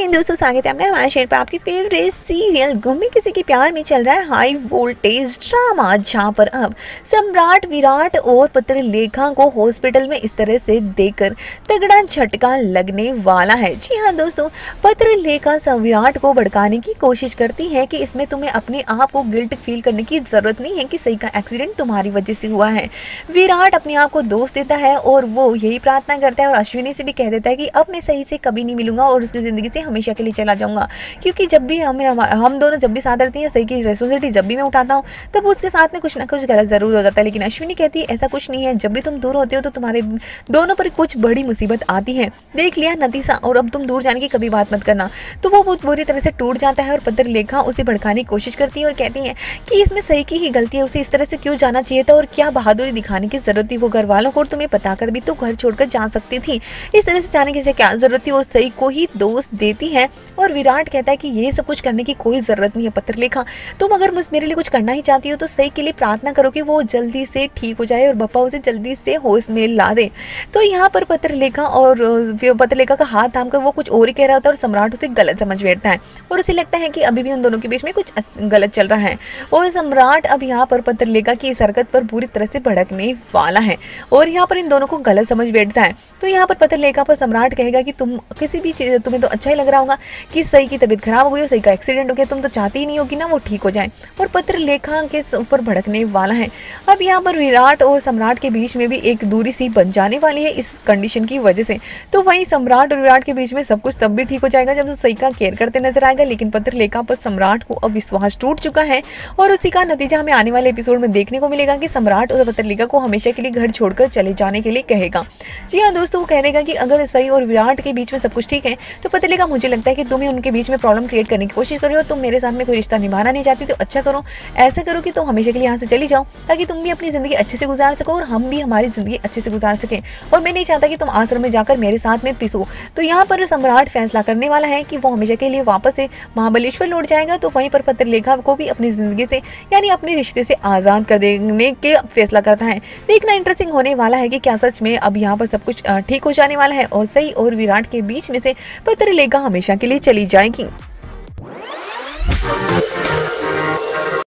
दोस्तों स्वागत है आपका हमारे शहर पर आपकी फेवरेट सीरियल गुम में किसी के प्यार में चल रहा है हाई वोल्टेज ड्रामा, जहां पर अब सम्राट विराट और पत्रलेखा को हॉस्पिटल में इस तरह से देखकर तगड़ा झटका लगने वाला है। जी हाँ दोस्तों, पत्रलेखा विराट को भड़काने की कोशिश करती है कि इसमें तुम्हें अपने आप को गिल्ट फील करने की जरूरत नहीं है कि सही का एक्सीडेंट तुम्हारी वजह से हुआ है। विराट अपने आप को दोष देता है और वो यही प्रार्थना करता है और अश्विनी से भी कह देता है कि अब मैं सही से कभी नहीं मिलूंगा और उसकी जिंदगी से हमेशा के लिए चला जाऊंगा, क्योंकि जब भी हम दोनों जब भी साथ रहती हैं, सही की रिस्पॉन्सिबिलिटी जब भी मैं उठाता हूँ तब उसके साथ में कुछ ना कुछ गलत जरूर हो जाता है। लेकिन अश्विनी कहती है ऐसा कुछ नहीं है, जब भी तुम दूर होते हो तो तुम्हारे दोनों पर कुछ बड़ी मुसीबत आती है, देख लिया नतीजा, और अब तुम दूर जाने की कभी बात मत करना। तो वो बहुत बुरी तरह से टूट जाता है और पत्रलेखा उसे भड़काने की कोशिश करती है और कहती है कि इसमें सही की ही गलती है, उसे इस तरह से क्यों जाना चाहिए था और क्या बहादुरी दिखाने की जरूरत थी, वो घर वालों को तुम्हें पता कर भी तो घर छोड़कर जा सकती थी, इस तरह से जाने की क्या जरूरत थी, और सही को ही दोष देती है। और विराट कहता है कि ये सब कुछ करने की कोई जरूरत नहीं है पत्रलेखा, तुम अगर मेरे लिए कुछ करना ही चाहती हो तो सही के लिए प्रार्थना करो कि वो जल्दी से ठीक हो जाए और बप्पा उसे जल्दी से होश में ला दे। तो यहाँ पर पत्रलेखा का हाथ थाम कर वो कुछ और ही कह रहा होता है और सम्राट उसे गलत समझ बैठता है और उसे लगता है कि अभी भी उन दोनों के बीच में कुछ गलत चल रहा है। और सम्राट अब यहाँ पर पत्रलेखा की इस हरकत पर पूरी तरह से भड़कने वाला है और यहाँ पर इन दोनों को गलत समझ बैठता है। तो यहाँ पर पत्रलेखा पर सम्राट कहेगा कि तुम किसी भी चीज, तुम्हें तो अच्छा ही लग रहा होगा कि सही की तबीयत खराब हो गई हो, सही का एक्सीडेंट हो गया, तुम तो चाहती ही नहीं होगी ना वो ठीक हो जाए, और पत्रलेखा के ऊपर भड़कने वाला है। अब यहाँ पर विराट और सम्राट के बीच में भी एक दूरी सी बन जाने वाली है इस कंडीशन की वजह से। तो वहीं सम्राट और विराट के बीच में सब कुछ तब भी ठीक हो जाएगा जब सही का केयर करते नजर आएगा, लेकिन पत्रलेखा पर सम्राट को अब विश्वास टूट चुका है और उसी का नतीजा हमें आने वाले एपिसोड में देखने को मिलेगा कि सम्राट और पत्रलेखा को हमेशा के लिए घर छोड़कर चले जाने के लिए कहेगा। जी हाँ दोस्तों, वो कह देगा कि अगर सही और विराट के बीच में सब कुछ ठीक है तो पत्रलेखा मुझे लगता है कि तुम ही उनके बीच में प्रॉब्लम क्रिएट करने की कोशिश कर रही हो, तुम मेरे साथ में कोई रिश्ता निभाना नहीं चाहती तो अच्छा करो, ऐसा करो कि तुम हमेशा के लिए यहाँ से चली जाओ ताकि तुम भी अपनी जिंदगी अच्छे से गुजार सको और हम भी हमारी जिंदगी अच्छे से गुजार सकें, और मैं नहीं चाहता कि तुम आश्रम में जाकर मेरे साथ में पिसो। तो यहाँ पर सम्राट फैसला करने वाला है कि वो हमेशा के लिए वापस से महाबलेश्वर लौट जाएगा। तो वहीं पर पत्रलेखा को भी अपनी जिंदगी से यानी अपने रिश्ते से आजाद कर देने के फैसला करता है। देखना इंटरेस्टिंग होने वाला है कि क्या सच में अब यहाँ पर सब कुछ ठीक हो जाने वाला है और सही और विराट के बीच में से पत्रलेखा हमेशा के लिए चली जाएगी।